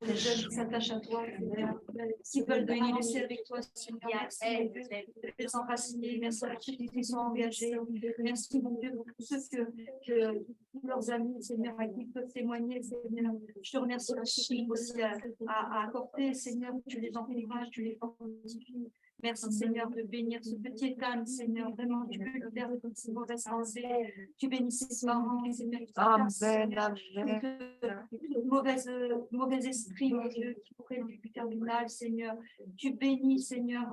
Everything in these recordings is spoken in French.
les jeunes qui s'attachent à toi, Seigneur, qui veulent venir laisser avec toi, Seigneur. Merci, mon Dieu, de les enraciner. Merci pour ceux qui sont engagés. Merci, mon Dieu, pour tous ceux que tous leurs amis, Seigneur, à qui ils peuvent témoigner, Seigneur. Je te remercie aussi à accorder, Seigneur, tu les encourages, tu les fortifies. Merci, Seigneur, de bénir ce petit âme, Seigneur. Vraiment, tu peux libérer de ces mauvaises pensées. Tu bénis ses parents, Seigneur. Amen. Mauvais esprit, mon Dieu, qui pourrait lui faire du mal, Seigneur. Tu bénis, Seigneur,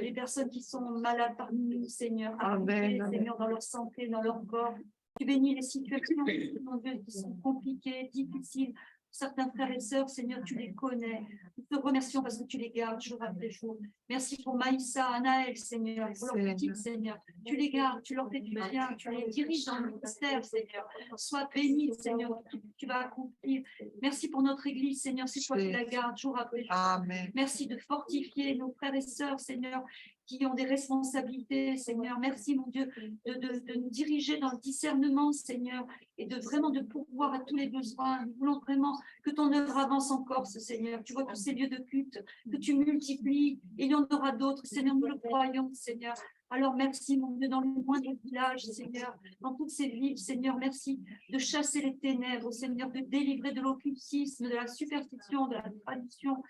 les personnes qui sont malades parmi nous, Seigneur. Amen. Seigneur, dans leur santé, dans leur corps. Tu bénis les situations, mon Dieu, qui sont compliquées, difficiles. Certains frères et sœurs, Seigneur, tu les connais. Nous te remercions parce que tu les gardes jour après jour. Merci pour Maïssa, Anaël, Seigneur, pour leur petite, Seigneur. Tu les gardes, tu leur fais du bien, tu les diriges dans le ministère, Seigneur. Sois béni, Seigneur, tu vas accomplir. Merci pour notre Église, Seigneur, c'est toi qui la gardes jour après jour. Amen. Merci de fortifier nos frères et sœurs, Seigneur, qui ont des responsabilités, Seigneur. Merci, mon Dieu, de nous diriger dans le discernement, Seigneur, et de vraiment de pourvoir à tous les besoins. Nous voulons vraiment que ton œuvre avance en Corse, Seigneur. Tu vois tous ces lieux de culte, que tu multiplies, et il y en aura d'autres, Seigneur, nous le croyons, Seigneur. Alors merci, mon Dieu, dans le moindre village, Seigneur, dans toutes ces villes, Seigneur, merci de chasser les ténèbres, Seigneur, de délivrer de l'occultisme, de la superstition, de la tradition.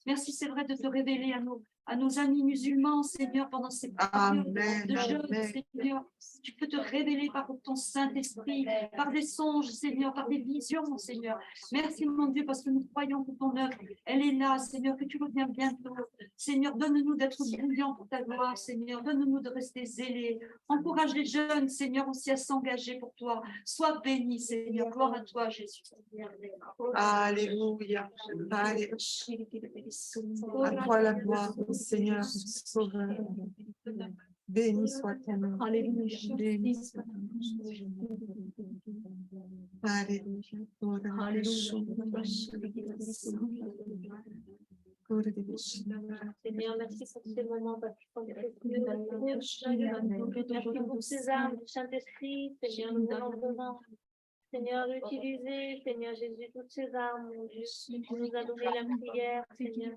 Merci, c'est vrai, de te révéler à nos amis musulmans, Seigneur, pendant ces périodes de jeûne, Seigneur. Tu peux te révéler par ton Saint-Esprit, par des songes, Seigneur, par des visions, Seigneur. Merci, mon Dieu, parce que nous croyons que ton œuvre, elle est là, Seigneur, que tu reviens bientôt. Seigneur, donne-nous d'être brillants pour ta gloire, Seigneur. Donne-nous de rester zélés. Encourage les jeunes, Seigneur, aussi à s'engager pour toi. Sois béni, Seigneur. Gloire à toi, Jésus. Alléluia. Alléluia. À toi la gloire, Seigneur, Sauveur. Béni soit ton nom. Alléluia. Béni soit ton nom. Alléluia. Seigneur, merci pour ces moments merci pour ces armes du Saint-Esprit, Seigneur, nous voulons vraiment, Seigneur, utiliser, Seigneur Jésus, toutes ces armes, mon Dieu, tu nous as donné la prière, Seigneur,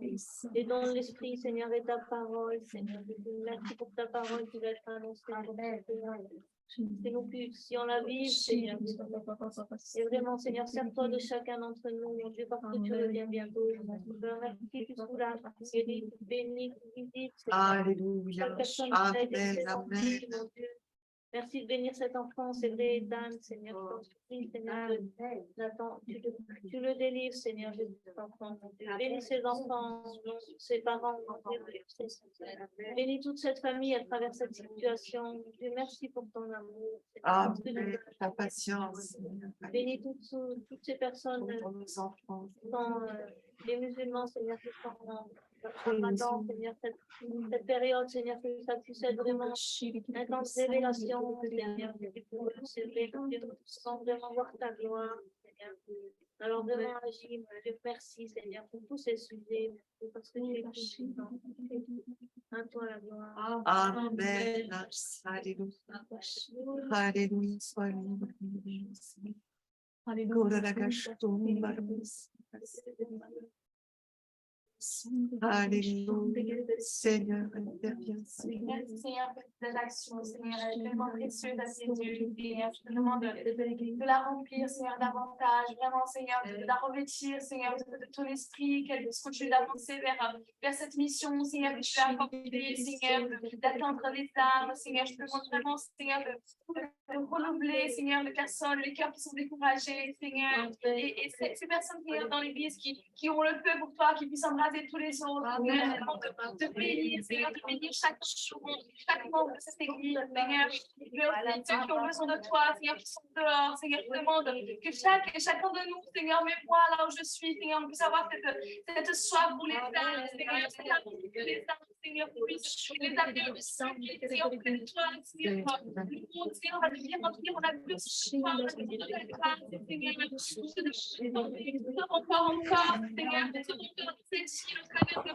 et dans l'Esprit, Seigneur, et ta parole, Seigneur, merci pour ta parole qui va être annoncée, que nous puissions la vivre, Seigneur. Et vraiment, Seigneur, sers-toi de chacun d'entre nous, mon Dieu, parce que tu reviens bientôt. Je te remercie, tu soulages, tu bénis, tu visites. Alléluia. Amen. Amen. Merci de bénir cet enfant, c'est vrai, Dan, Seigneur, Seigneur, tu le délivres, Seigneur, Jésus, cet enfant. Bénis ses enfants, ses parents, bénis toute cette famille à travers cette situation. Dieu, merci pour ton amour. Amen. Ta patience. Bénis toutes ces personnes, nos enfants. les musulmans, Seigneur, qui sont Ramadan, Seigneur, cette période, Seigneur, que ça puisse être vraiment une intense révélation, Seigneur, c'est vrai, sans vraiment voir ta gloire, Seigneur. Alors, vraiment, agis, Dieu, merci, Seigneur, pour tous ces sujets, parce que tu es puissant. À toi la gloire. Amen. Alléluia. Alléluia. Sois libre. Alléluia. Alléluia. Seigneur, interviens. Merci, Seigneur, pour cette action, Seigneur, elle est tellement précieuse à tes yeux. Seigneur, je te demande de la remplir, Seigneur, davantage. Vraiment, Seigneur, de la revêtir, Seigneur, de ton esprit, qu'elle puisse continuer d'avancer vers cette mission, Seigneur, que tu as accomplie, Seigneur, d'atteindre les âmes, Seigneur. Je te demande vraiment, Seigneur, de renouveler, Seigneur, les personnes, les cœurs qui sont découragés, Seigneur. Et ces personnes, Seigneur, dans l'église qui ont le feu pour toi, qui puissent embrasser tous les autres, de bénir, Seigneur, de bénir chaque membre de cette église, Seigneur, ceux qui ont besoin de toi, Seigneur, qui sont dehors, Seigneur, je demande que chacun de nous, Seigneur, mais moi, là où je suis, Seigneur, on puisse avoir cette soif pour les âmes, Seigneur, cette amour que les âmes, Seigneur, puissent les amener au sang, Seigneur, auprès de toi, Seigneur, le monde, Seigneur, va devenir remplir, on a besoin de toi, Seigneur, encore, Seigneur, Seigneur, au travers de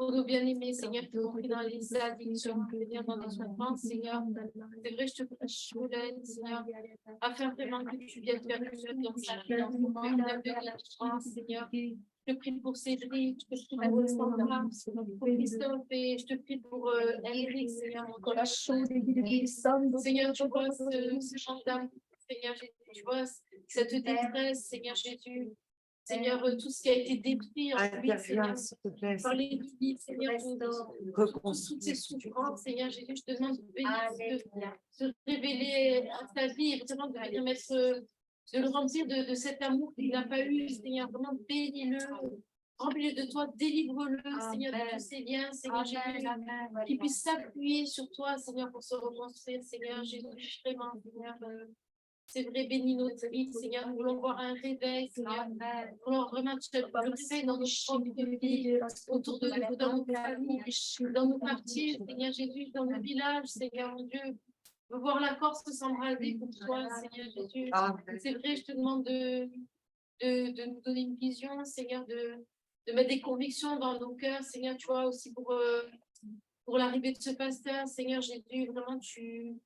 Pour nos bien-aimés, Seigneur, qui sont pris dans les addictions, Seigneur, dans les souffrances, Seigneur. C'est vrai, je te l'aide, Seigneur, afin vraiment que tu viennes faire une œuvre dans chacun, une œuvre de délivrance, Seigneur. Je te prie pour Cédric, je te prie pour Sandra, pour Christophe, et je te prie pour Henrik, Seigneur, mon Dieu. Seigneur, tu vois ce chant d'amour, Seigneur Jésus, tu vois cette détresse, Seigneur Jésus. Seigneur, tout ce qui a été détruit en lui, Seigneur, par l'ennemi, Seigneur, pour toutes ces souffrances, Seigneur Jésus, je te demande de se révéler à ta vie et vraiment de venir mettre, de le remplir de cet amour qu'il n'a pas eu, Seigneur, vraiment bénis-le, remplis-le de toi, délivre-le, Seigneur, de tous ces liens, Seigneur Jésus, qu'il puisse s'appuyer sur toi, Seigneur, pour se reconstruire, Seigneur Jésus, vraiment, Seigneur. C'est vrai, bénis notre vie, Seigneur. Nous voulons voir un réveil, Seigneur. Nous voulons vraiment te lever dans nos champs de vie, autour de nous, dans nos familles, dans nos quartiers, Seigneur Jésus, dans nos villages, Seigneur mon Dieu. Nous voir la Corse s'embraser pour toi, Seigneur Jésus. C'est vrai, je te demande de nous donner une vision, Seigneur, de mettre des convictions dans nos cœurs, Seigneur, tu vois, aussi pour l'arrivée de ce pasteur, Seigneur Jésus, vraiment, tu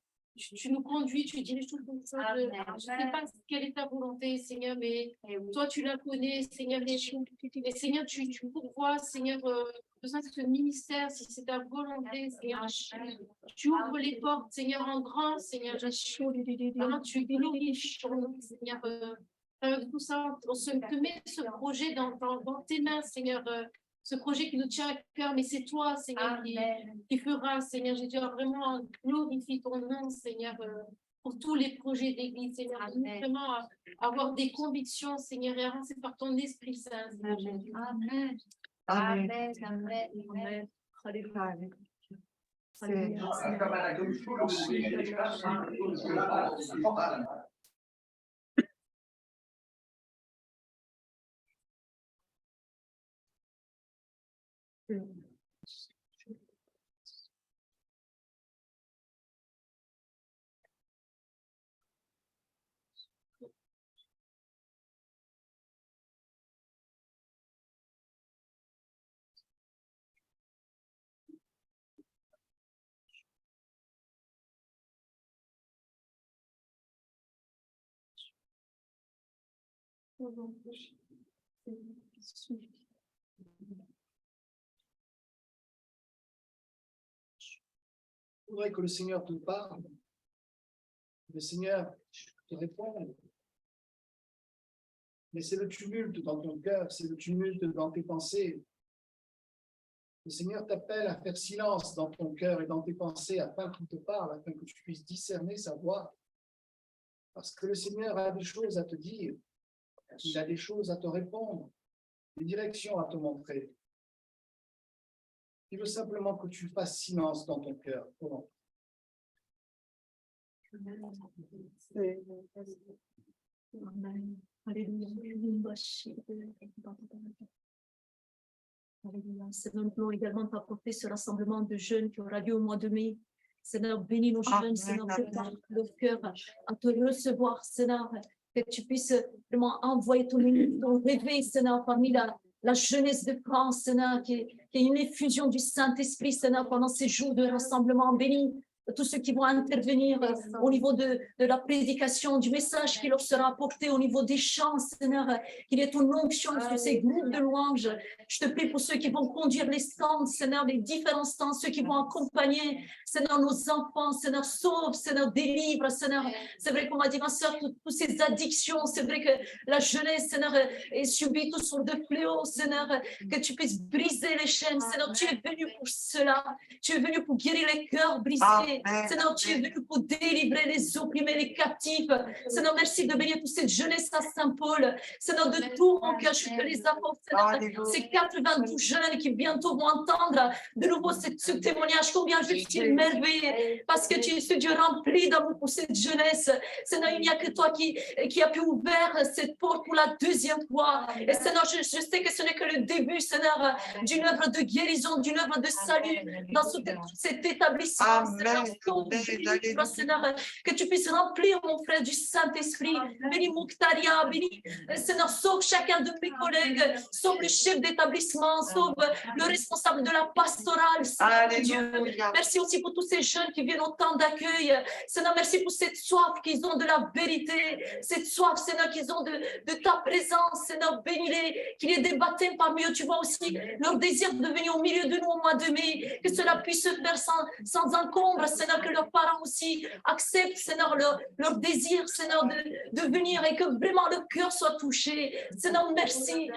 nous conduis, tu diriges tout comme ça. Je ne sais pas quelle est ta volonté, Seigneur, mais toi, tu la connais, Seigneur. Et Seigneur, tu pourvois, Seigneur, besoin de ce ministère, si c'est ta volonté, Seigneur. Tu ouvres les portes, Seigneur, en grand, Seigneur. Vraiment, tu glorifies, Seigneur. Tout ça, on te met ce projet dans tes mains, Seigneur. Ce projet qui nous tient à cœur, mais c'est toi, Seigneur, qui fera, Seigneur Jésus, vraiment glorifie ton nom, Seigneur, pour tous les projets d'église, Seigneur, vraiment avoir des convictions, Seigneur, et avancer par ton Esprit Saint, Seigneur Jésus. Amen. Amen. Amen. Amen. Alléluia. Je voudrais que le Seigneur te parle, le Seigneur te réponde. Mais c'est le tumulte dans ton cœur, c'est le tumulte dans tes pensées. Le Seigneur t'appelle à faire silence dans ton cœur et dans tes pensées afin qu'il te parle, afin que tu puisses discerner sa voix. Parce que le Seigneur a des choses à te dire, il a des choses à te répondre, des directions à te montrer. Il veut simplement que tu fasses silence dans ton cœur. Comment? Alléluia. Seigneur, nous voulons également t'apporter ce rassemblement de jeunes qui aura lieu au mois de mai. Seigneur, bénis nos jeunes, Seigneur, prépare leur cœur à te recevoir, Seigneur, que tu puisses vraiment envoyer ton réveil, Seigneur, parmi la jeunesse de France, Seigneur, qui est une effusion du Saint-Esprit, Seigneur, pendant ces jours de rassemblement. Bénis tous ceux qui vont intervenir au niveau de la prédication, du message qui leur sera apporté au niveau des chants, Seigneur, qu'il y ait ton onction sur ces groupes de louanges. Je te prie pour ceux qui vont conduire les stands, Seigneur, les différents stands, ceux qui vont accompagner, Seigneur, nos enfants, Seigneur, sauve, Seigneur, délivre, Seigneur. C'est vrai qu'on m'a dit, ma soeur, toutes ces addictions, c'est vrai que la jeunesse, Seigneur, est subie toutes sortes de fléaux, Seigneur, que tu puisses briser les chaînes, Seigneur, tu es venu pour cela, tu es venu pour guérir les cœurs brisés. Seigneur, tu es venu pour délivrer les opprimés, les captifs. Seigneur, merci de bénir toute cette jeunesse à Saint-Paul. Seigneur, de tout mon cœur, je te les apporte. Seigneur, ces 92 jeunes qui bientôt vont entendre de nouveau ce témoignage. Combien je suis émerveillée parce que tu es ce Dieu rempli d'amour pour cette jeunesse. Seigneur, il n'y a que toi qui a pu ouvrir cette porte pour la deuxième fois. Et Seigneur, je sais que ce n'est que le début, Seigneur, d'une œuvre de guérison, d'une œuvre de salut dans cet établissement. Seigneur, Seigneur, que tu puisses remplir mon frère du Saint-Esprit. Bénis Mouktaria, bénis, Seigneur, sauve chacun de mes collègues, sauve le chef d'établissement, sauve le responsable de la pastorale, Seigneur Dieu. Merci aussi pour tous ces jeunes qui viennent au temps d'accueil. Seigneur, merci pour cette soif qu'ils ont de la vérité, cette soif, Seigneur, qu'ils ont de ta présence. Seigneur, bénis-les, qu'il y ait des baptêmes parmi eux. Tu vois aussi leur désir de venir au milieu de nous au mois de mai, que cela puisse se faire sans encombre, Seigneur, que leurs parents aussi acceptent, Seigneur, leur désir, Seigneur, de venir et que vraiment le cœur soit touché. Seigneur, merci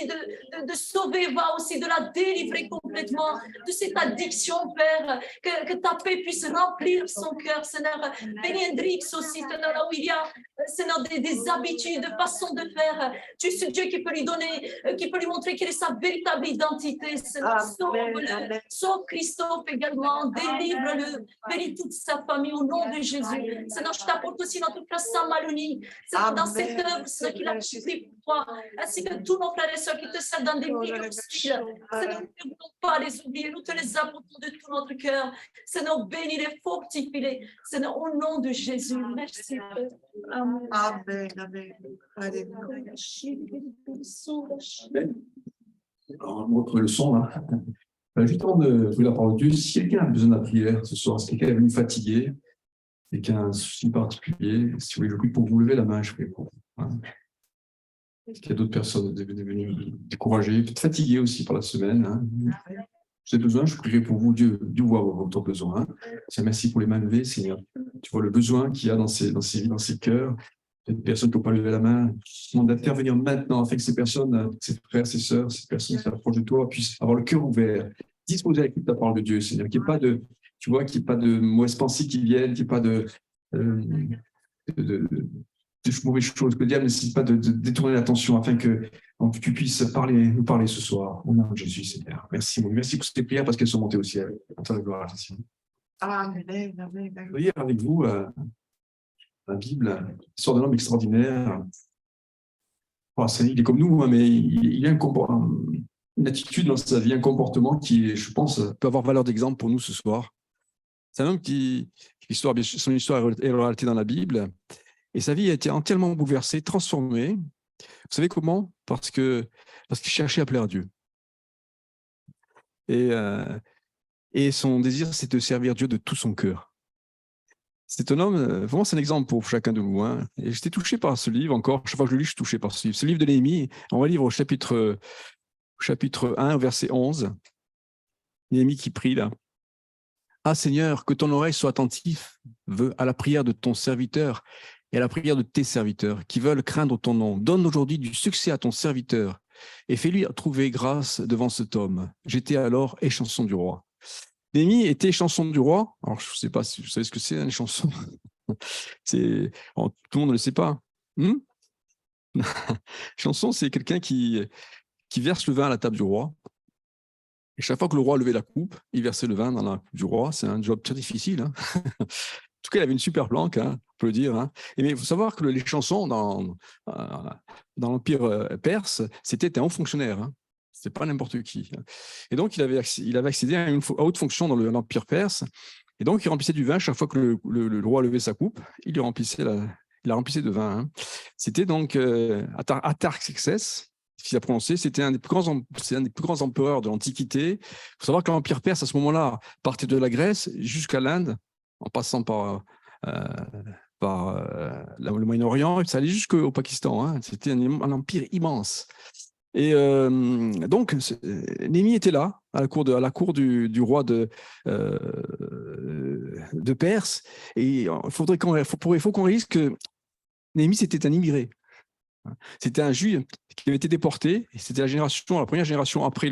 de sauver, va aussi de la délivrer complètement de cette addiction, Père, que ta paix puisse remplir son cœur, Seigneur. Bénis Hendrix aussi, Seigneur, là où il y a, Seigneur, des habitudes, de façon de faire. Tu es ce Dieu qui peut lui donner, qui peut lui montrer quelle est sa véritable identité, Seigneur. Sauve-le, sauve Christophe également, délivre-le, bénis toute sa famille au nom de Jésus. Seigneur, je t'apporte aussi notre frère Samaloni, Seigneur, dans cette œuvre, Seigneur, qu'il a accompli pour toi, ainsi que tous nos frères et sœurs qui te servent dans des milieux hostiles. Seigneur, nous ne voulons pas les oublier, nous te les apportons de tout notre cœur. Seigneur, bénis-les, fortifie-les, Seigneur, au nom de Jésus. Merci, Père. Amen. Amen, amen. Alléluia. Alors, on reprend le son là. Juste avant de jouer la parole de Dieu, si quelqu'un a besoin de la prière ce soir, si quelqu'un est venu fatigué, quelqu'un a un souci particulier, si vous voulez, je prie pour vous lever la main, je prie pour vous. Hein. Il y a d'autres personnes venues découragées, peut-être fatiguées aussi par la semaine. Hein. Vous avez besoin, je prierai pour vous, Dieu voit votre besoin. Hein. Merci pour les mains levées, Seigneur. Tu vois le besoin qu'il y a dans ces vies, dans ces cœurs. Des personnes qui n'ont pas levé la main, je demande d'intervenir maintenant afin que ces personnes, ces frères, ces sœurs, ces personnes qui s'approchent de toi puissent avoir le cœur ouvert, disposer à l'écoute de ta parole de Dieu, Seigneur, qu'il n'y ait pas de, tu vois, qu'il n'y ait pas de mauvaises pensées qui viennent, qu'il n'y ait pas de mauvaises choses, que le diable n'essaie pas de détourner l'attention afin que tu puisses nous parler ce soir. Au nom de Jésus, Seigneur. Merci pour ces prières parce qu'elles sont montées au ciel. Amen, amen. Je vais lire avec vous la Bible, l'histoire d'un homme extraordinaire. Il est comme nous, hein, mais il a une attitude dans sa vie, un comportement qui, je pense, peut avoir valeur d'exemple pour nous ce soir. C'est un homme son histoire est relatée dans la Bible, et sa vie a été entièrement bouleversée, transformée. Vous savez comment ? Parce qu'il cherchait à plaire à Dieu. Et son désir, c'est de servir Dieu de tout son cœur. C'est un homme, vraiment c'est un exemple pour chacun de vous. Hein. Et j'étais touché par ce livre encore, chaque fois que je le lis, je suis touché par ce livre. Ce livre de Néhémie, on va lire au chapitre 1, verset 11. Néhémie qui prie là. « Ah Seigneur, que ton oreille soit attentive à la prière de ton serviteur et à la prière de tes serviteurs qui veulent craindre ton nom. Donne aujourd'hui du succès à ton serviteur et fais-lui trouver grâce devant cet homme. J'étais alors échanson du roi. » Néhémie était échanson du roi. Alors, je ne sais pas si vous savez ce que c'est, une chanson. Tout le monde ne le sait pas. Chanson, c'est quelqu'un qui verse le vin à la table du roi. Et chaque fois que le roi levait la coupe, il versait le vin dans la coupe du roi. C'est un job très difficile. Hein. En tout cas, il avait une super planque, hein, on peut le dire. Hein. Mais il faut savoir que les chansons dans l'Empire perse, c'était un haut fonctionnaire. Hein. Ce n'est pas n'importe qui. Et donc, il avait accédé à une haute fonction dans l'Empire perse. Et donc, il remplissait du vin chaque fois que le roi levait sa coupe. Il la remplissait de vin. Hein. C'était donc Artaxerxès, qui a prononcé. C'était un des plus grands empereurs de l'Antiquité. Il faut savoir que l'Empire perse, à ce moment-là, partait de la Grèce jusqu'à l'Inde, en passant par le Moyen-Orient, et ça allait jusqu'au Pakistan. Hein. C'était un empire immense. Et donc, Néhémie était là, à la cour du roi de Perse. Et il faut qu'on réalise que Néhémie, c'était un immigré. C'était un juif qui avait été déporté. Et c'était la première génération après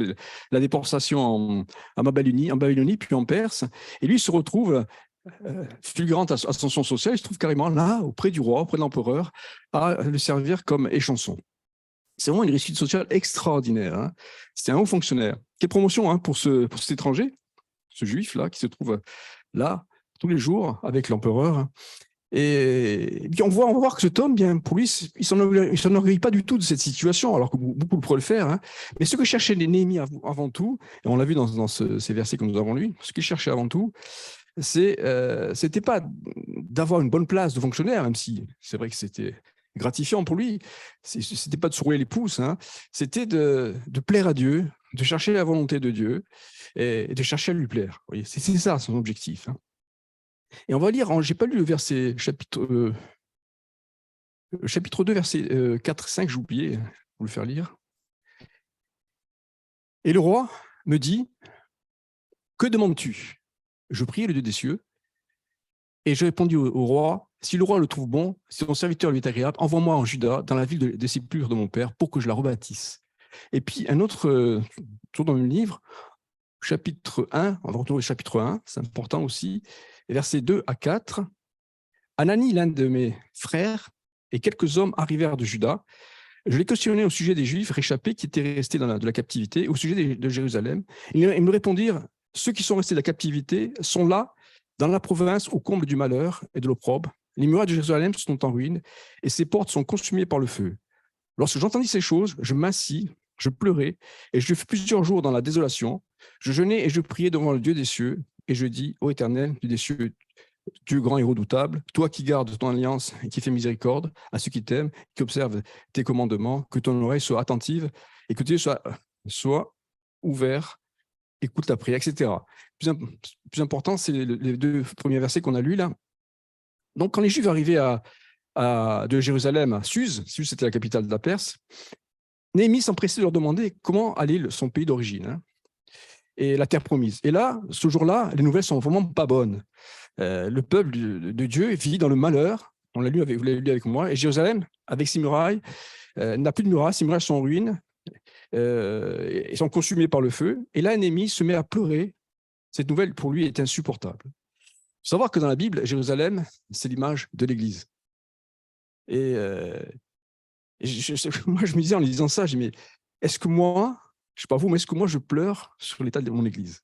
la déportation en Babylonie, puis en Perse. Et lui, il se retrouve fulgurante ascension sociale. Il se trouve carrément là, auprès du roi, auprès de l'empereur, à le servir comme échanson. C'est vraiment une réussite sociale extraordinaire. Hein. C'était un haut fonctionnaire. Quelle promotion hein, pour cet étranger, ce juif-là, qui se trouve là tous les jours avec l'empereur. Et puis on va voir que cet homme, bien, pour lui, il ne s'enorgueillit pas du tout de cette situation, alors que beaucoup pourraient le faire. Hein. Mais ce que cherchait Néhémie avant tout, et on l'a vu dans ces versets que nous avons lus, ce qu'il cherchait avant tout, c'était pas d'avoir une bonne place de fonctionnaire, même si c'est vrai que c'était gratifiant pour lui. C'était pas de se rouler les pouces, hein. C'était de plaire à Dieu, de chercher la volonté de Dieu et de chercher à lui plaire. Vous voyez, c'est ça son objectif, hein. Et on va lire, j'ai pas lu le verset chapitre 2, verset 4 et 5, j'ai oublié, pour le faire lire. Et le roi me dit, que demandes-tu? Je priai le Dieu des cieux, et je répondis au roi, si le roi le trouve bon, si ton serviteur lui est agréable, envoie-moi en Juda, dans la ville de sépulture de mon père, pour que je la rebâtisse. Et puis un autre, toujours dans le même livre, chapitre 1, on va retrouver le chapitre 1, c'est important aussi, versets 2 à 4. Anani, l'un de mes frères, et quelques hommes arrivèrent de Juda. Je les questionnais au sujet des Juifs réchappés qui étaient restés de la captivité, au sujet de Jérusalem. Ils me répondirent, ceux qui sont restés de la captivité sont là, dans la province, au comble du malheur et de l'opprobre. Les murailles de Jérusalem sont en ruine et ses portes sont consumées par le feu. Lorsque j'entendis ces choses, je m'assis, je pleurais et je fus plusieurs jours dans la désolation. Je jeûnais et je priais devant le Dieu des cieux et je dis, ô Éternel, Dieu des cieux, Dieu grand et redoutable, toi qui gardes ton alliance et qui fais miséricorde à ceux qui t'aiment, qui observent tes commandements, que ton oreille soit attentive et que tes yeux soient ouverts, écoute la prière, etc. Plus important, c'est les 2 premiers versets qu'on a lus là. Donc, quand les Juifs arrivaient de Jérusalem à Suse c'était la capitale de la Perse, Néhémie s'empressait de leur demander comment allait son pays d'origine, hein, et la terre promise. Et là, ce jour-là, les nouvelles sont vraiment pas bonnes. Le peuple de Dieu vit dans le malheur, vous l'avez lu avec moi, et Jérusalem, avec ses murailles, n'a plus de murailles, ses murailles sont en ruine, ils sont consumés par le feu. Et là, Néhémie se met à pleurer. Cette nouvelle, pour lui, est insupportable. Il faut savoir que dans la Bible, Jérusalem, c'est l'image de l'Église. Et moi, je me disais en lisant ça, je me dis, mais est-ce que moi, je ne sais pas vous, mais est-ce que moi, je pleure sur l'état de mon Église?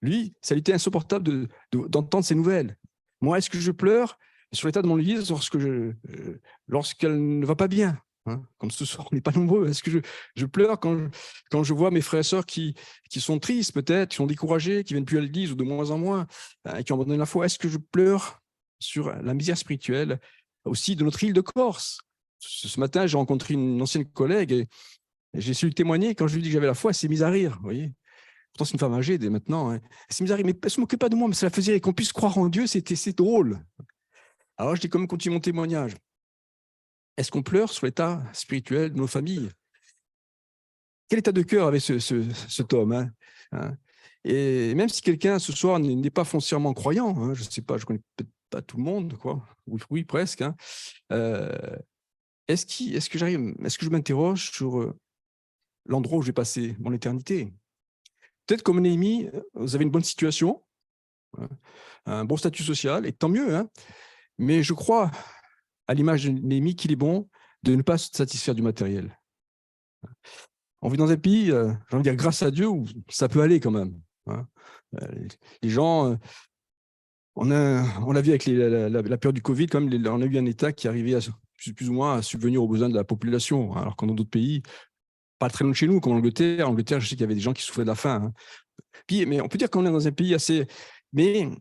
Lui, ça lui était insupportable d'entendre ces nouvelles. Moi, est-ce que je pleure sur l'état de mon Église lorsqu'elle ne va pas bien, hein? Comme ce soir, on n'est pas nombreux. Est-ce que je pleure quand je vois mes frères et sœurs qui sont tristes peut-être, qui sont découragés, qui ne viennent plus à l'Église ou de moins en moins, qui ont abandonné la foi? Est-ce que je pleure sur la misère spirituelle aussi de notre île de Corse? Ce matin, j'ai rencontré une ancienne collègue et j'ai su lui témoigner. Quand je lui ai dit que j'avais la foi, elle s'est mise à rire, vous voyez. Pourtant, c'est une femme âgée dès maintenant, hein. Elle s'est mise à rire, mais elle ne se moquait pas de moi, mais ça la faisait qu'on puisse croire en Dieu, c'est drôle. Alors, je dis quand même continue mon témoignage. Est-ce qu'on pleure sur l'état spirituel de nos familles? Quel état de cœur avait cet homme, hein? Et même si quelqu'un ce soir n'est pas foncièrement croyant, hein, je ne sais pas, je ne connais peut-être pas tout le monde, quoi. Oui, presque, hein. Est-ce que je m'interroge sur l'endroit où je vais passer mon éternité? Peut-être comme Néhémie, vous avez une bonne situation, hein, un bon statut social, et tant mieux, hein, mais je crois, à l'image de Néhémie, qu'il est bon de ne pas se satisfaire du matériel. On vit dans un pays, j'ai envie de dire grâce à Dieu, où ça peut aller quand même, hein. Les gens, on l'a vu avec la période du Covid, quand même, on a eu un État qui arrivait plus ou moins à subvenir aux besoins de la population, alors qu'en d'autres pays, pas très loin de chez nous, comme l'Angleterre. En Angleterre, je sais qu'il y avait des gens qui souffraient de la faim, hein. Puis, mais on peut dire qu'on est dans un pays assez... Mais il ne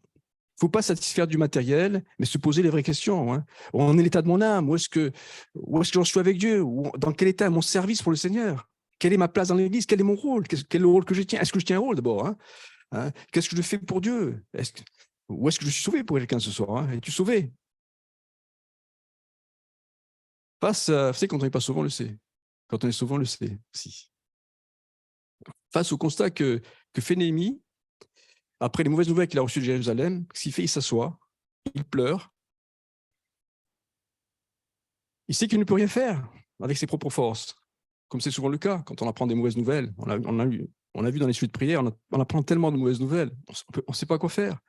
faut pas satisfaire du matériel, mais se poser les vraies questions, hein. Où en est l'état de mon âme? Où est-ce que j'en suis avec Dieu? Dans quel état est mon service pour le Seigneur? Quelle est ma place dans l'Église? Quel est mon rôle? Quel est le rôle que je tiens? Est-ce que je tiens un rôle d'abord, hein? Qu'est-ce que je fais pour Dieu? Où est-ce que je suis sauvé pour quelqu'un ce soir, hein? Es-tu sauvé? Vous savez, quand on n'est pas sauvé, on le sait. Quand on est sauvé, on le sait aussi. Face au constat que fait Néhémie, après les mauvaises nouvelles qu'il a reçues de Jérusalem, ce qu'il fait, il s'assoit, il pleure. Il sait qu'il ne peut rien faire avec ses propres forces, comme c'est souvent le cas quand on apprend des mauvaises nouvelles. On a vu dans les suites de prière, on apprend tellement de mauvaises nouvelles, on ne sait pas quoi faire.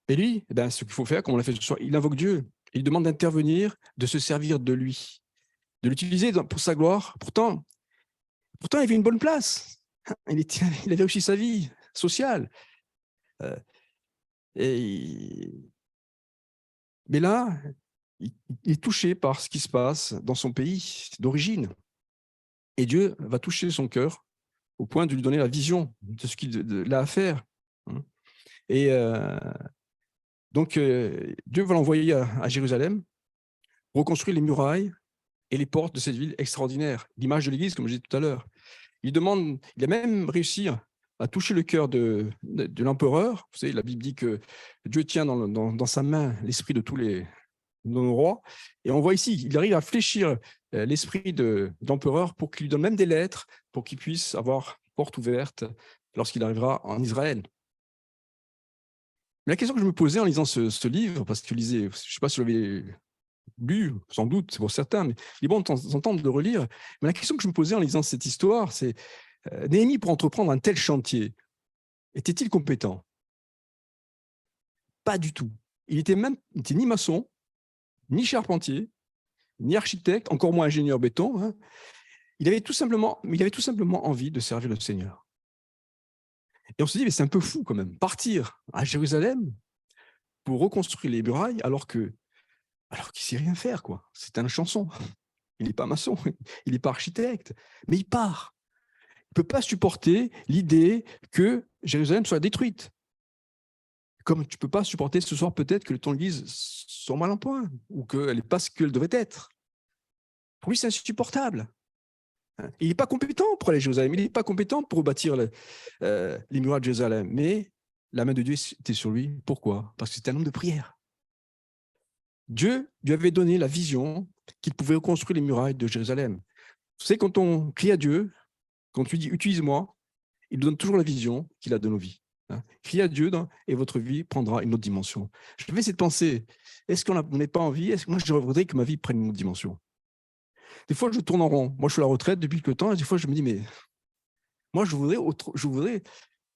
Et lui, ce qu'il faut faire, comme on l'a fait ce soir, il invoque Dieu, il demande d'intervenir, de se servir de lui, de l'utiliser pour sa gloire. Pourtant, il avait une bonne place. Il avait réussi sa vie sociale. Mais là, il est touché par ce qui se passe dans son pays d'origine. Et Dieu va toucher son cœur au point de lui donner la vision de ce qu'il a à faire. Et donc, Dieu va l'envoyer à Jérusalem, reconstruire les murailles et les portes de cette ville extraordinaire. L'image de l'Église, comme je disais tout à l'heure. Il a même réussi à toucher le cœur de l'empereur. Vous savez, la Bible dit que Dieu tient dans sa main l'esprit de tous nos rois. Et on voit ici, il arrive à fléchir l'esprit de l'empereur pour qu'il lui donne même des lettres, pour qu'il puisse avoir porte ouverte lorsqu'il arrivera en Israël. Mais la question que je me posais en lisant ce livre, parce que je lisais, je ne sais pas si vous l'avez lu, sans doute, c'est pour certains, mais il est bon de temps en temps de le relire. Mais la question que je me posais en lisant cette histoire, c'est Néhémie, pour entreprendre un tel chantier, était-il compétent? Pas du tout. Il n'était ni maçon, ni charpentier, ni architecte, encore moins ingénieur béton. Hein. Il avait tout simplement envie de servir le Seigneur. Et on se dit, mais c'est un peu fou quand même, partir à Jérusalem pour reconstruire les murailles alors qu'il ne sait rien faire, quoi. C'est un chanson. Il n'est pas maçon, il n'est pas architecte, mais il part. Il ne peut pas supporter l'idée que Jérusalem soit détruite. Comme tu ne peux pas supporter ce soir peut-être que ton église soit mal en point ou qu'elle n'est pas ce qu'elle devait être. Pour lui, c'est insupportable. Il n'est pas compétent pour aller à Jérusalem, il n'est pas compétent pour rebâtir les murailles de Jérusalem. Mais la main de Dieu était sur lui. Pourquoi? Parce que c'était un homme de prière. Dieu lui avait donné la vision qu'il pouvait reconstruire les murailles de Jérusalem. Vous savez, quand on crie à Dieu, quand tu dis « utilise-moi », il nous donne toujours la vision qu'il a de nos vies. Criez à Dieu et votre vie prendra une autre dimension. Je vais essayer de penser, est-ce qu'on n'a pas envie, moi je voudrais que ma vie prenne une autre dimension. Des fois, je tourne en rond. Moi, je suis à la retraite depuis quelque temps et des fois, je me dis, mais moi, je voudrais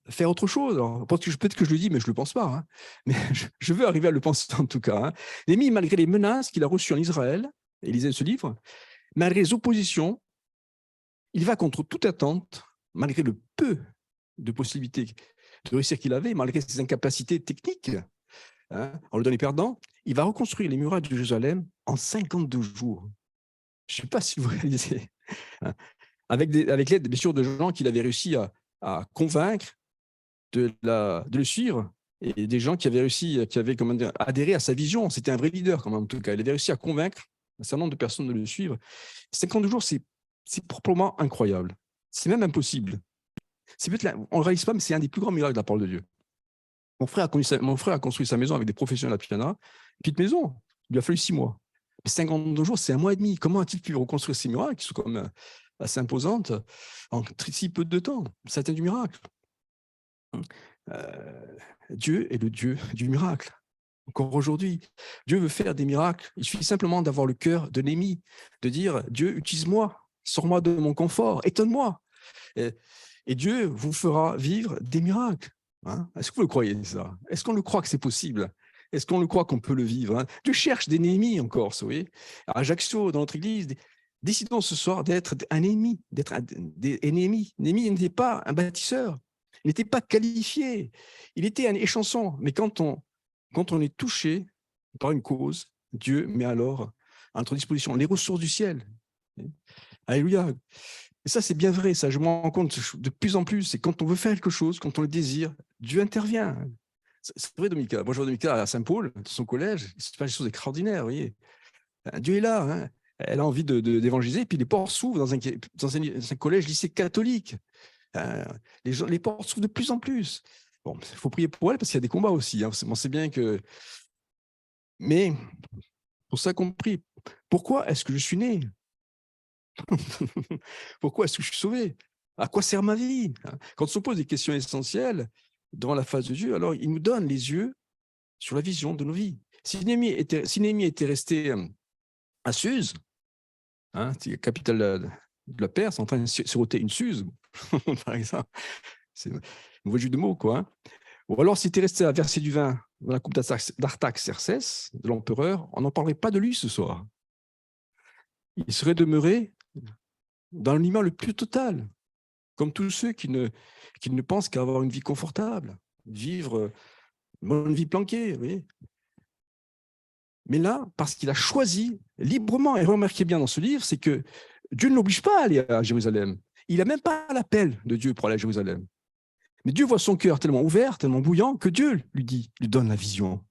faire autre chose. Alors, peut-être que je le dis, mais je ne le pense pas. Hein. Mais je veux arriver à le penser en tout cas. Hein. Néhémie, malgré les menaces qu'il a reçues en Israël, et lisez ce livre, malgré les oppositions, il va contre toute attente, malgré le peu de possibilités de réussir qu'il avait, malgré ses incapacités techniques, hein, on le donne perdant, il va reconstruire les murailles de Jérusalem en 52 jours. Je ne sais pas si vous réalisez. Hein. Avec l'aide, bien sûr, de gens qu'il avait réussi à convaincre de le suivre, et des gens qui avaient adhéré à sa vision. C'était un vrai leader, quand même, en tout cas. Il avait réussi à convaincre un certain nombre de personnes de le suivre. 52 jours, c'est proprement incroyable. C'est même impossible. On ne le réalise pas, mais c'est un des plus grands miracles de la parole de Dieu. Mon frère a construit sa maison avec des professionnels à Piana, petite maison. Il lui a fallu 6 mois. Mais 52 jours, c'est 1 mois et demi. Comment a-t-il pu reconstruire ces murailles qui sont quand même assez imposantes en si peu de temps? C'est du miracle. Dieu est le Dieu du miracle. Encore aujourd'hui, Dieu veut faire des miracles. Il suffit simplement d'avoir le cœur de Néhémie, de dire « Dieu, utilise-moi, sors-moi de mon confort, étonne-moi. » Et Dieu vous fera vivre des miracles. Hein? Est-ce que vous le croyez, ça? Est-ce qu'on le croit que c'est possible? Est-ce qu'on le croit qu'on peut le vivre? Hein? Dieu cherche des Néhémies en Corse, vous voyez? À Ajaccio, dans notre église, décidons ce soir d'être un Néhémie, Néhémie. Néhémie n'était pas un bâtisseur, il n'était pas qualifié, il était un échanson. Mais quand on est touché par une cause, Dieu met alors à notre disposition les ressources du ciel. Alléluia. Et ça, c'est bien vrai, ça, je m'en rends compte de plus en plus. C'est quand on veut faire quelque chose, quand on le désire, Dieu intervient. C'est vrai, Dominica. Moi, je vois Dominica à Saint-Paul, de son collège, il se passe des choses extraordinaires, vous voyez. Dieu est là, hein. Elle a envie d'évangéliser, et puis les portes s'ouvrent dans un collège, lycée catholique. Les portes s'ouvrent de plus en plus. Bon, il faut prier pour elle, parce qu'il y a des combats aussi. Hein. On sait bien que... Mais, pour ça qu'on prie. Pourquoi est-ce que je suis né? Pourquoi est-ce que je suis sauvé? À quoi sert ma vie? Quand on se pose des questions essentielles devant la face de Dieu, alors il nous donne les yeux sur la vision de nos vies. Si Néhémie était resté à Suse, hein, c'est la capitale de la Perse, en train de siroter une Suse, par exemple, c'est un nouveau jeu de mots, quoi. Hein. Ou alors s'il était resté à verser du vin dans la coupe d'Artaxerxès, de l'empereur, on n'en parlerait pas de lui ce soir. Il serait demeuré dans l'anonymat le plus total, comme tous ceux qui ne pensent qu'à avoir une vie confortable, vivre une bonne vie planquée. Vous voyez. Mais là, parce qu'il a choisi librement, et remarquez bien dans ce livre, c'est que Dieu ne l'oblige pas à aller à Jérusalem. Il n'a même pas l'appel de Dieu pour aller à Jérusalem. Mais Dieu voit son cœur tellement ouvert, tellement bouillant, que Dieu lui donne la vision.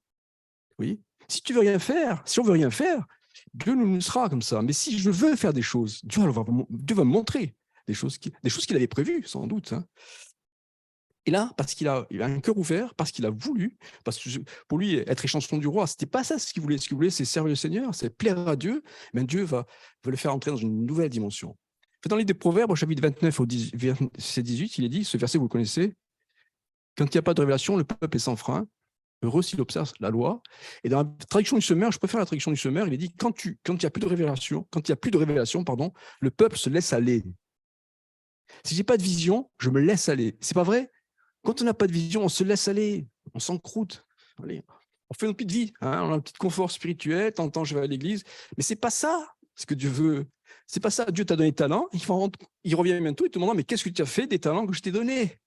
Oui. Si tu veux rien faire, si on veut rien faire, Dieu nous sera comme ça. Mais si je veux faire des choses, Dieu va me montrer des choses qu'il avait prévues, sans doute. Hein. Et là, parce qu'il a un cœur ouvert, parce qu'il a voulu, parce que pour lui, être échanson du roi, ce n'était pas ça ce qu'il voulait. Ce qu'il voulait, c'est servir le Seigneur, c'est plaire à Dieu. Mais Dieu va le faire entrer dans une nouvelle dimension. Dans le livre des Proverbes, au chapitre 29 au verset 18, il est dit, ce verset vous le connaissez, quand il n'y a pas de révélation, le peuple est sans frein, heureux s'il observe la loi. Et dans la traduction du Semeur, je préfère la traduction du Semeur, il est dit, quand il n'y a plus de révélation, le peuple se laisse aller. Si je n'ai pas de vision, je me laisse aller. C'est pas vrai? Quand on n'a pas de vision, on se laisse aller, on s'encroute. Allez, on fait notre petite vie, hein, on a un petit confort spirituel, de temps en temps je vais à l'église, mais c'est pas ça ce que Dieu veut. C'est pas ça. Dieu t'a donné des talents, il revient bientôt, il te demande, mais qu'est-ce que tu as fait des talents que je t'ai donnés?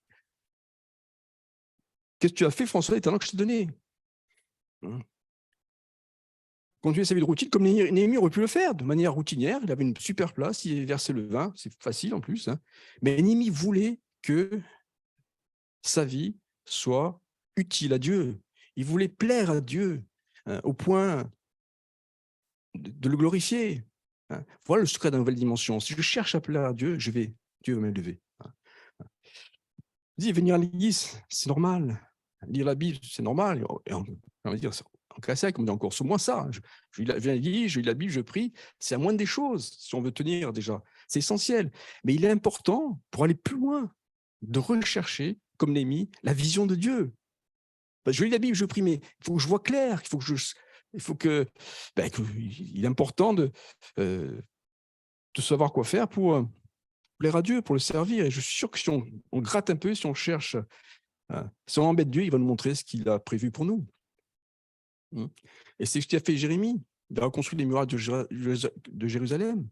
Qu'est-ce que tu as fait, François, des talents que je t'ai donnés? Continuer sa vie de routine, comme Néhémie aurait pu le faire, de manière routinière. Il avait une super place, il versait le vin, c'est facile en plus. Hein. Mais Néhémie voulait que sa vie soit utile à Dieu. Il voulait plaire à Dieu au point de le glorifier. Hein. Voilà le secret de la nouvelle dimension. Si je cherche à plaire à Dieu, Dieu va m'élever. Venir à l'église, c'est normal. Lire la Bible, c'est normal. Et on va dire, en classique, on dit encore, c'est moins ça. Je viens à l'église, je lis la Bible, je prie. C'est la moindre des choses, si on veut tenir déjà. C'est essentiel. Mais il est important, pour aller plus loin, de rechercher, comme Néhémie, la vision de Dieu. Je lis la Bible, je prie, mais il faut que je vois clair, il est important de savoir quoi faire pour plaire à Dieu, pour le servir. Et je suis sûr que si on gratte un peu, si on cherche, si on embête Dieu, il va nous montrer ce qu'il a prévu pour nous. Et c'est ce qu'a fait Jérémie. Il a reconstruit les murailles de Jérusalem.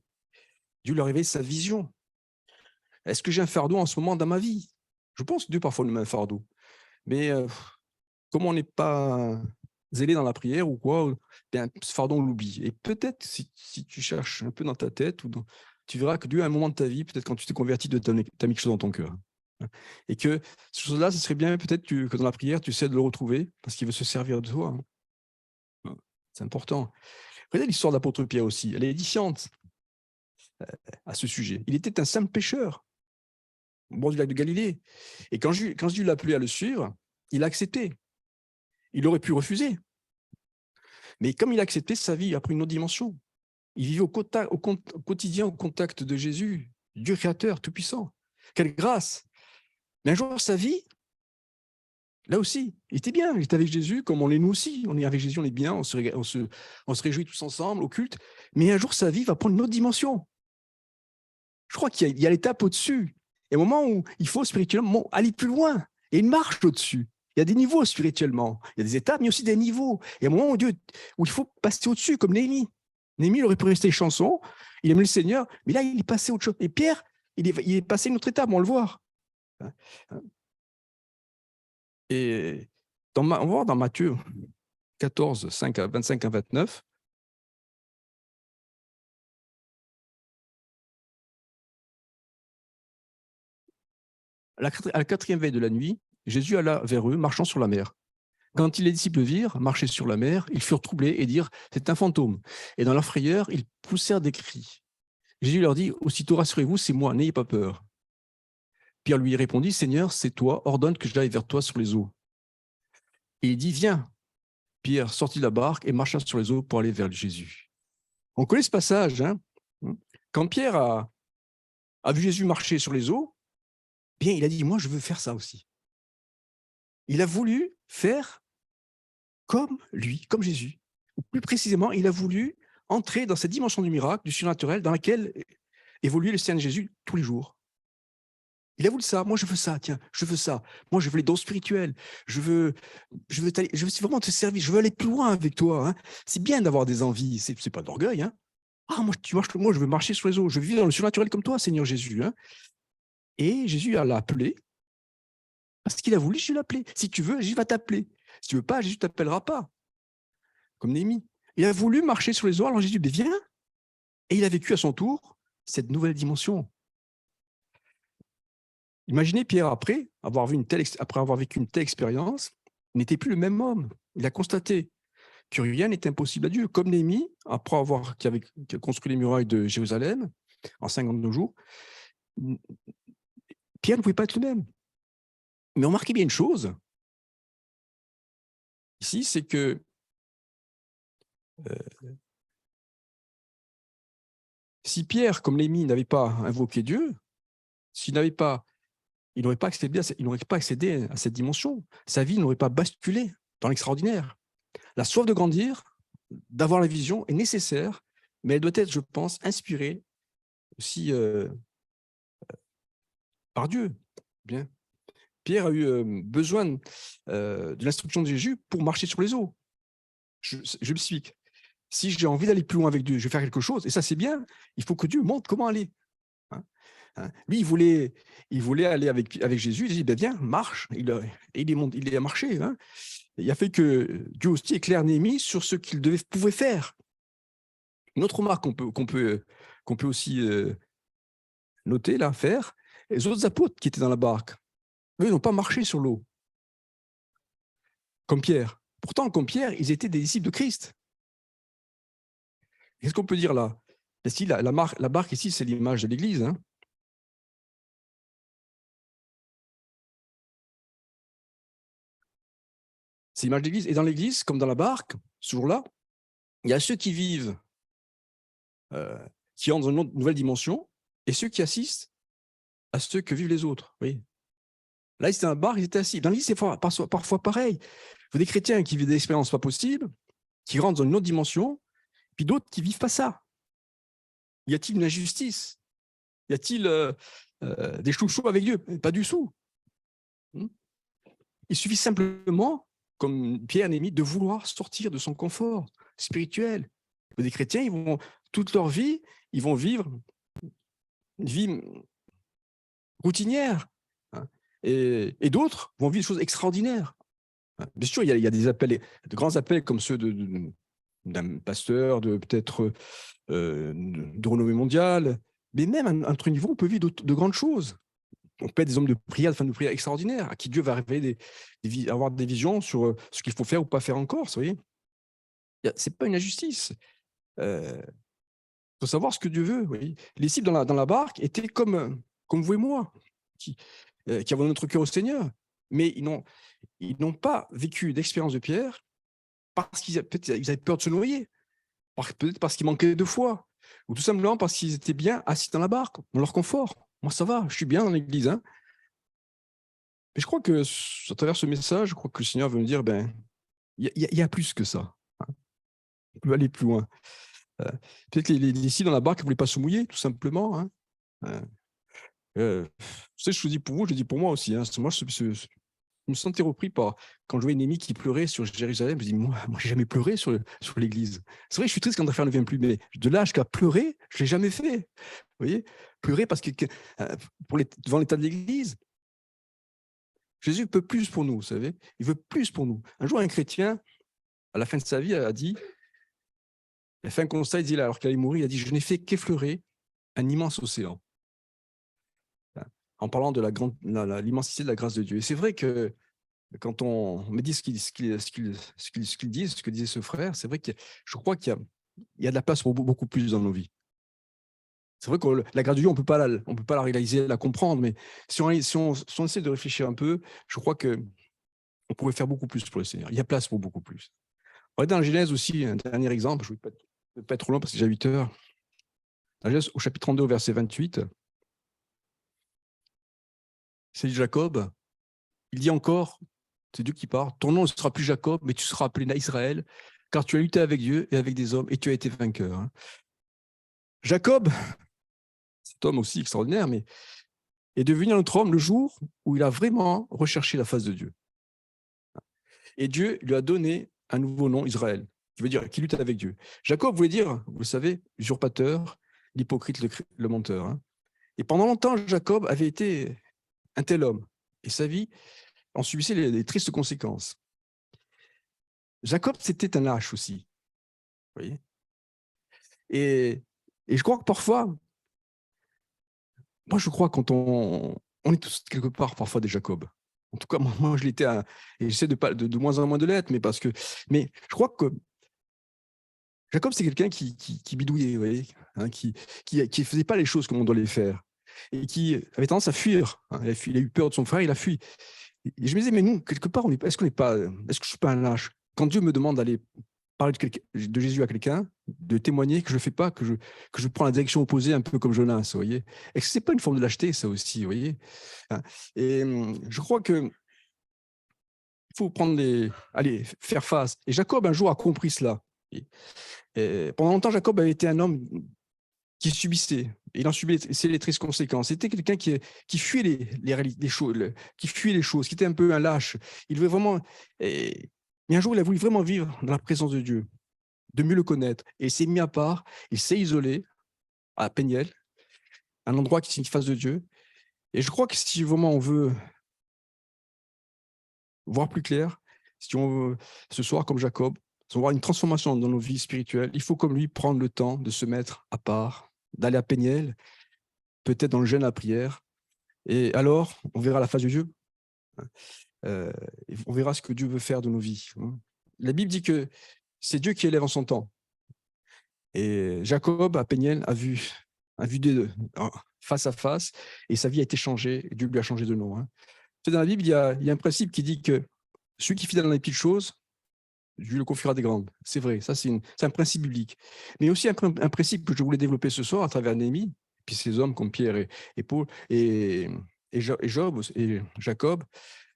Dieu lui a révélé sa vision. Est-ce que j'ai un fardeau en ce moment dans ma vie? Je pense que Dieu parfois nous met un fardeau. Mais comme on n'est pas zélé dans la prière ou quoi, bien, ce fardeau, on l'oublie. Et peut-être, si tu cherches un peu dans ta tête, tu verras que Dieu, à un moment de ta vie, peut-être quand tu t'es converti, t'as mis quelque chose dans ton cœur. Et que cette chose-là, ce serait bien peut-être que dans la prière, tu sais de le retrouver, parce qu'il veut se servir de toi. C'est important. Regardez l'histoire de l'apôtre Pierre aussi. Elle est édifiante à ce sujet. Il était un simple pêcheur au bord du lac de Galilée. Et quand Jésus l'a appelé à le suivre, il a accepté. Il aurait pu refuser. Mais comme il a accepté, sa vie a pris une autre dimension. Il vivait au quotidien au contact de Jésus, Dieu créateur, tout-puissant. Quelle grâce! Mais un jour, sa vie, là aussi, il était bien. Il était avec Jésus, comme on l'est nous aussi. On est avec Jésus, on est bien, on se réjouit tous ensemble au culte. Mais un jour, sa vie va prendre une autre dimension. Je crois qu'il y a l'étape au-dessus. Et au moment où il faut spirituellement aller plus loin. Et une marche au-dessus. Il y a des niveaux spirituellement. Il y a des étapes, mais aussi des niveaux. Et à un moment où il faut passer au-dessus, comme Néhémie. Néhémie, il aurait pu rester chanson. Il aimait le Seigneur. Mais là, il est passé à autre chose. Et Pierre, il est passé à une autre étape, on le voit. Et on va voir dans Matthieu 14, 25 à 29. À la quatrième veille de la nuit, Jésus alla vers eux, marchant sur la mer. Quand les disciples virent marcher sur la mer, ils furent troublés et dirent « C'est un fantôme ». Et dans leur frayeur, ils poussèrent des cris. Jésus leur dit « Aussitôt rassurez-vous, c'est moi, n'ayez pas peur ». Pierre lui répondit « Seigneur, c'est toi, ordonne que j'aille vers toi sur les eaux ». Et il dit « Viens ». Pierre sortit de la barque et marcha sur les eaux pour aller vers Jésus. On connaît ce passage. Hein. Quand Pierre a vu Jésus marcher sur les eaux, bien, il a dit « Moi, je veux faire ça aussi ». Il a voulu faire comme lui, comme Jésus. Ou plus précisément, il a voulu entrer dans cette dimension du miracle, du surnaturel, dans laquelle évolue le Seigneur Jésus tous les jours. Il a voulu ça. Moi, je veux ça. Tiens, je veux ça. Moi, je veux les dons spirituels. Je veux vraiment te servir. Je veux aller plus loin avec toi. Hein. C'est bien d'avoir des envies. C'est pas d'orgueil. Hein. Ah, moi, je veux marcher sur les eaux. Je veux vivre dans le surnaturel comme toi, Seigneur Jésus. Hein. Et Jésus l'a appelé. Parce qu'il a voulu, Jésus l'a appelé. Si tu veux, Jésus va t'appeler. Si tu veux pas, Jésus ne t'appellera pas. Comme Néhémie. Il a voulu marcher sur les eaux. Alors Jésus dit, viens. Et il a vécu à son tour cette nouvelle dimension. Imaginez Pierre après avoir vécu une telle expérience, il n'était plus le même homme. Il a constaté que rien n'est impossible à Dieu. Comme Néhémie, après qui a construit les murailles de Jérusalem en 52 jours, Pierre ne pouvait pas être le même. Mais remarquez bien une chose, ici, c'est que si Pierre, comme Néhémie, n'avait pas invoqué Dieu, il n'aurait pas accédé à cette dimension. Sa vie n'aurait pas basculé dans l'extraordinaire. La soif de grandir, d'avoir la vision est nécessaire, mais elle doit être, je pense, inspirée aussi par Dieu. Bien. Pierre a eu besoin de l'instruction de Jésus pour marcher sur les eaux. Je m'explique. Si j'ai envie d'aller plus loin avec Dieu, je vais faire quelque chose, et ça c'est bien, il faut que Dieu montre comment aller. Lui, il voulait aller avec Jésus, il dit, ben viens, marche. Il a marché. Hein. Il a fait que Dieu aussi éclaire Néhémie sur ce qu'il pouvait faire. Une autre remarque qu'on peut aussi noter, là, faire, les autres apôtres qui étaient dans la barque, eux, ils n'ont pas marché sur l'eau, comme Pierre. Pourtant, comme Pierre, ils étaient des disciples de Christ. Qu'est-ce qu'on peut dire là? Ici, la barque, ici, c'est l'image de l'Église. Hein. C'est l'image de l'Église. Et dans l'Église, comme dans la barque, ce jour-là, il y a ceux qui vivent, qui entrent dans une nouvelle dimension, et ceux qui assistent à ceux que vivent les autres. Oui. Là, ils étaient dans la barque, ils étaient assis. Dans l'Église, c'est parfois pareil. Il faut des chrétiens qui vivent des expériences pas possibles, qui rentrent dans une autre dimension, puis d'autres qui ne vivent pas ça. Y a-t-il une injustice? Y a-t-il des chouchous avec Dieu? Pas du tout. Il suffit simplement, comme Pierre et Néhémie, de vouloir sortir de son confort spirituel. Des chrétiens, ils vont toute leur vie, ils vont vivre une vie routinière. Hein, et d'autres vont vivre des choses extraordinaires. Bien sûr, il y a des appels, de grands appels comme ceux d'un pasteur, peut-être de renommée mondiale, mais même à un autre niveau, on peut vivre de grandes choses. On peut être des hommes de prière, de prière extraordinaires, à qui Dieu va révéler avoir des visions sur ce qu'il faut faire ou pas faire encore. Vous voyez, c'est pas une injustice. Il faut savoir ce que Dieu veut. Oui. Les disciples dans la barque étaient comme vous et moi, qui avons notre cœur au Seigneur, mais ils n'ont pas vécu d'expérience de Pierre parce qu'ils avaient peur de se noyer, peut-être parce qu'ils manquaient de foi, ou tout simplement parce qu'ils étaient bien assis dans la barque, dans leur confort. Moi, ça va, je suis bien dans l'église. Hein. Mais je crois que, à travers ce message, je crois que le Seigneur veut me dire, il y a plus que ça. Hein. On peut aller plus loin. Peut-être les disciples dans la barque ne voulaient pas se mouiller, tout simplement. Hein. Je vous dis pour vous, je dis pour moi aussi. Hein. Moi, je me sentais repris quand je voyais Néhémie qui pleurait sur Jérusalem. Je me dis, moi, je n'ai jamais pleuré sur l'église. C'est vrai, je suis triste quand l'affaire ne vient plus, mais de là jusqu'à pleurer, je ne l'ai jamais fait. Vous voyez, pleurer parce que devant l'état de l'église, Jésus peut plus pour nous, vous savez. Il veut plus pour nous. Un jour, un chrétien, à la fin de sa vie, a dit, il a fait un constat, il dit, alors qu'il allait mourir, il a dit, je n'ai fait qu'effleurer un immense océan. En parlant de l'immensité de la grâce de Dieu. Et c'est vrai que quand on me dit ce qu'il dit, ce que disait ce frère, c'est vrai que je crois qu'il y a de la place pour beaucoup plus dans nos vies. C'est vrai que la grâce de Dieu, on ne peut pas la réaliser, la comprendre, mais si on essaie de réfléchir un peu, je crois qu'on pourrait faire beaucoup plus pour le Seigneur. Il y a place pour beaucoup plus. On va dans la Genèse aussi, un dernier exemple, je ne vais pas être trop long parce que j'ai 8 heures. Dans la Genèse, au chapitre 32, au verset 28, c'est Jacob, il dit encore, c'est Dieu qui parle, ton nom ne sera plus Jacob, mais tu seras appelé Israël, car tu as lutté avec Dieu et avec des hommes, et tu as été vainqueur. Hein. Jacob, cet homme aussi extraordinaire, mais est devenu un autre homme le jour où il a vraiment recherché la face de Dieu. Et Dieu lui a donné un nouveau nom, Israël, qui veut dire qui lutte avec Dieu. Jacob voulait dire, vous le savez, usurpateur, l'hypocrite, le menteur. Hein. Et pendant longtemps, Jacob avait été un tel homme, et sa vie en subissait les tristes conséquences. Jacob, c'était un lâche aussi. Vous voyez, et je crois que parfois, moi je crois quand on on est tous quelque part parfois des Jacob. En tout cas, moi je l'étais, et j'essaie de moins en moins de l'être, mais je crois que Jacob, c'est quelqu'un qui bidouillait, vous voyez, hein, qui faisait pas les choses comme on doit les faire, et qui avait tendance à fuir. Hein, il a eu peur de son frère, il a fui. Et je me disais, mais nous, quelque part, est-ce que je suis pas un lâche? Quand Dieu me demande d'aller parler de Jésus à quelqu'un, de témoigner, que je ne le fais pas, que je prends la direction opposée, un peu comme Jonas, vous voyez. Est-ce que ce n'est pas une forme de lâcheté, ça aussi, vous voyez? Et je crois que il faut faire face. Et Jacob, un jour, a compris cela. Et pendant longtemps, Jacob avait été un homme qui subissait. Il en subissait les tristes conséquences. C'était quelqu'un qui fuyait les choses, qui fuyait les choses, qui était un peu un lâche. Il voulait vraiment... Mais un jour, il a voulu vraiment vivre dans la présence de Dieu, de mieux le connaître. Et il s'est mis à part, il s'est isolé à Péniel, un endroit qui est une face de Dieu. Et je crois que si vraiment on veut voir plus clair, si on veut, ce soir, comme Jacob, si on veut voir une transformation dans nos vies spirituelles, il faut comme lui prendre le temps de se mettre à part, d'aller à Péniel, peut-être dans le jeûne à la prière. Et alors, on verra la face de Dieu. On verra ce que Dieu veut faire de nos vies. La Bible dit que c'est Dieu qui élève en son temps. Et Jacob, à Péniel, a vu des deux, face à face, et sa vie a été changée, et Dieu lui a changé de nom. Dans la Bible, il y a un principe qui dit que celui qui est fidèle dans les petites choses, Dieu le confiera des grandes. C'est vrai, ça c'est un principe biblique. Mais aussi un principe que je voulais développer ce soir à travers Néhémie, puis ces hommes comme Pierre et Paul, et Job et Jacob,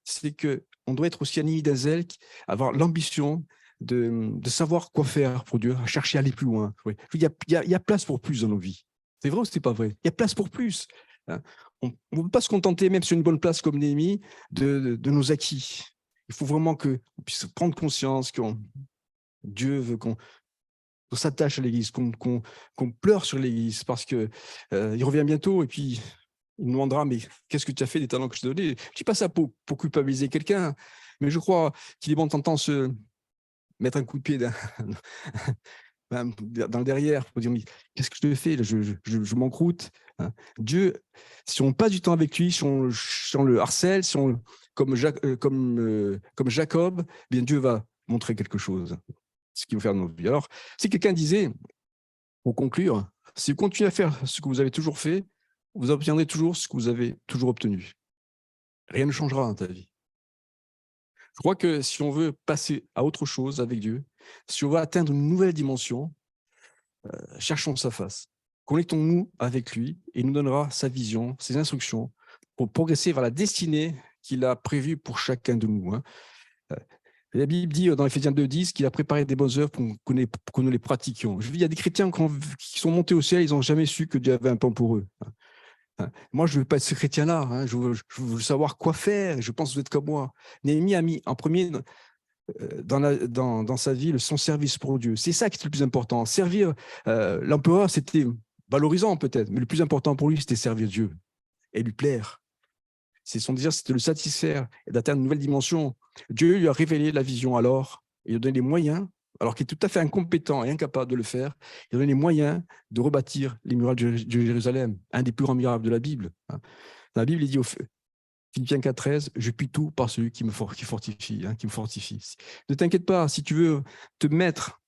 c'est qu'on doit être aussi animé d'un zèle, avoir l'ambition de savoir quoi faire pour Dieu, chercher à aller plus loin. Oui. Il y a place pour plus dans nos vies. C'est vrai ou c'est pas vrai? Il y a place pour plus. On ne peut pas se contenter, même sur une bonne place comme Néhémie, de nos acquis. Il faut vraiment qu'on puisse prendre conscience que Dieu veut qu'on s'attache à l'Église, qu'on pleure sur l'Église, parce qu'il revient bientôt et puis il nous demandera, mais qu'est-ce que tu as fait des talents que je t'ai donnés? Je ne dis pas ça pour culpabiliser quelqu'un, mais je crois qu'il est bon de temps en temps se mettre un coup de pied dans le derrière pour dire, mais qu'est-ce que je te fais? Je m'encroute. Dieu, si on passe du temps avec lui, si on le harcèle, comme Jacob, bien Dieu va montrer quelque chose, ce qu'il veut faire de nos vies. Alors, si quelqu'un disait, pour conclure, si vous continuez à faire ce que vous avez toujours fait, vous obtiendrez toujours ce que vous avez toujours obtenu. Rien ne changera dans ta vie. Je crois que si on veut passer à autre chose avec Dieu, si on veut atteindre une nouvelle dimension, cherchons sa face. Connectons-nous avec lui et il nous donnera sa vision, ses instructions pour progresser vers la destinée qu'il a prévue pour chacun de nous. La Bible dit dans Éphésiens 2:10 qu'il a préparé des bonnes œuvres pour que nous les pratiquions. Il y a des chrétiens qui sont montés au ciel, ils n'ont jamais su que Dieu avait un plan pour eux. Moi, je ne veux pas être ce chrétien-là. Je veux savoir quoi faire. Je pense que vous êtes comme moi. Néhémie a mis en premier dans sa vie son service pour Dieu. C'est ça qui est le plus important. Servir l'empereur, c'était valorisant peut-être, mais le plus important pour lui, c'était servir Dieu et lui plaire. Son désir, c'était de le satisfaire et d'atteindre une nouvelle dimension. Dieu lui a révélé la vision alors, il lui a donné les moyens, alors qu'il est tout à fait incompétent et incapable de le faire, il a donné les moyens de rebâtir les murailles de Jérusalem, un des plus grands miracles de la Bible. Dans la Bible, il dit au Philippiens 4:13, je puis tout par celui qui me fortifie. Ne t'inquiète pas, si tu veux te mettre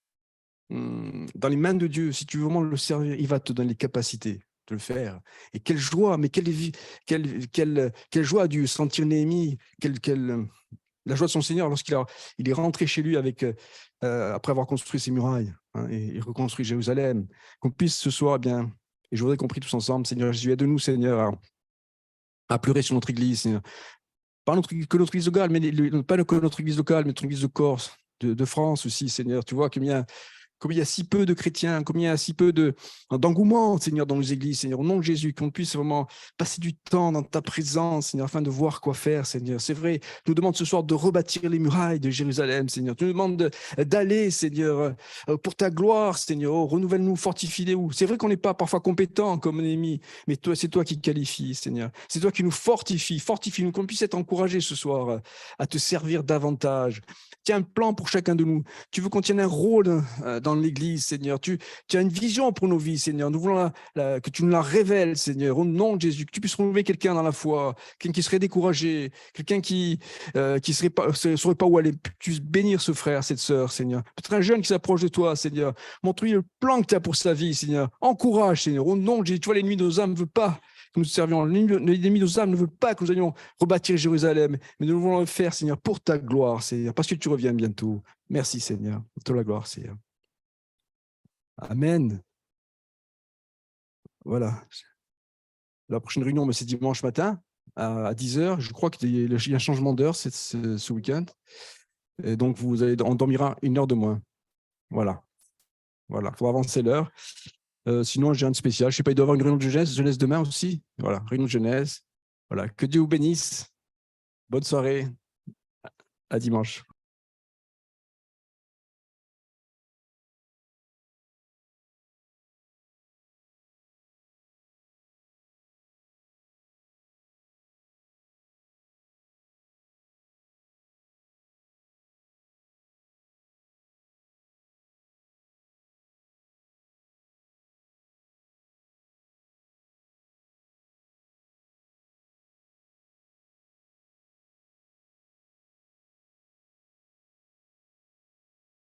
dans les mains de Dieu, si tu veux vraiment le servir, il va te donner les capacités de le faire. Et quelle joie, mais quelle joie de sentir Néhémie, la joie de son Seigneur lorsqu'il est rentré chez lui après avoir construit ses murailles et reconstruit Jérusalem. Qu'on puisse ce soir, bien, et je voudrais qu'on prie tous ensemble, Seigneur Jésus, aide-nous, Seigneur, à pleurer sur notre Église, Seigneur. Pas que notre Église locale, mais pas que notre Église locale, mais notre Église de Corse, de France aussi, Seigneur. Tu vois comme il y a si peu de chrétiens, comme il y a si peu d'engouement, Seigneur, dans nos églises, Seigneur, au nom de Jésus, qu'on puisse vraiment passer du temps dans ta présence, Seigneur, afin de voir quoi faire, Seigneur. C'est vrai, tu nous demandes ce soir de rebâtir les murailles de Jérusalem, Seigneur. Tu nous demandes d'aller, Seigneur, pour ta gloire, Seigneur. Oh, renouvelle-nous, fortifie-nous. C'est vrai qu'on n'est pas parfois compétent comme Néhémie, mais c'est toi qui qualifies, Seigneur. C'est toi qui nous fortifie-nous, qu'on puisse être encouragés ce soir à te servir davantage. Tu as un plan pour chacun de nous. Tu veux qu'on tienne un rôle dans dans l'Église, Seigneur. Tu as une vision pour nos vies, Seigneur. Nous voulons que tu nous la révèles, Seigneur, au nom de Jésus, que tu puisses renouveler quelqu'un dans la foi, quelqu'un qui serait découragé, quelqu'un qui saurait pas où aller. Que tu puisses bénir ce frère, cette sœur, Seigneur. Peut-être un jeune qui s'approche de toi, Seigneur. Montre-lui le plan que tu as pour sa vie, Seigneur. Encourage, Seigneur, au nom de Jésus. Tu vois, l'ennemi de nos âmes ne veut pas que nous servions. L'ennemi de nos âmes ne veut pas que nous allions rebâtir Jérusalem, mais nous voulons le faire, Seigneur, pour ta gloire, Seigneur, parce que tu reviens bientôt. Merci, Seigneur, pour toute la gloire, Seigneur. Amen. Voilà. La prochaine réunion, c'est dimanche matin à 10h. Je crois qu'il y a un changement d'heure ce week-end. Et donc, on dormira 1 heure de moins. Voilà. Voilà, il faut avancer l'heure. Sinon, j'ai un spécial. Je ne sais pas, il doit y avoir une réunion de jeunesse demain aussi. Voilà, réunion de jeunesse. Voilà, que Dieu vous bénisse. Bonne soirée. À dimanche.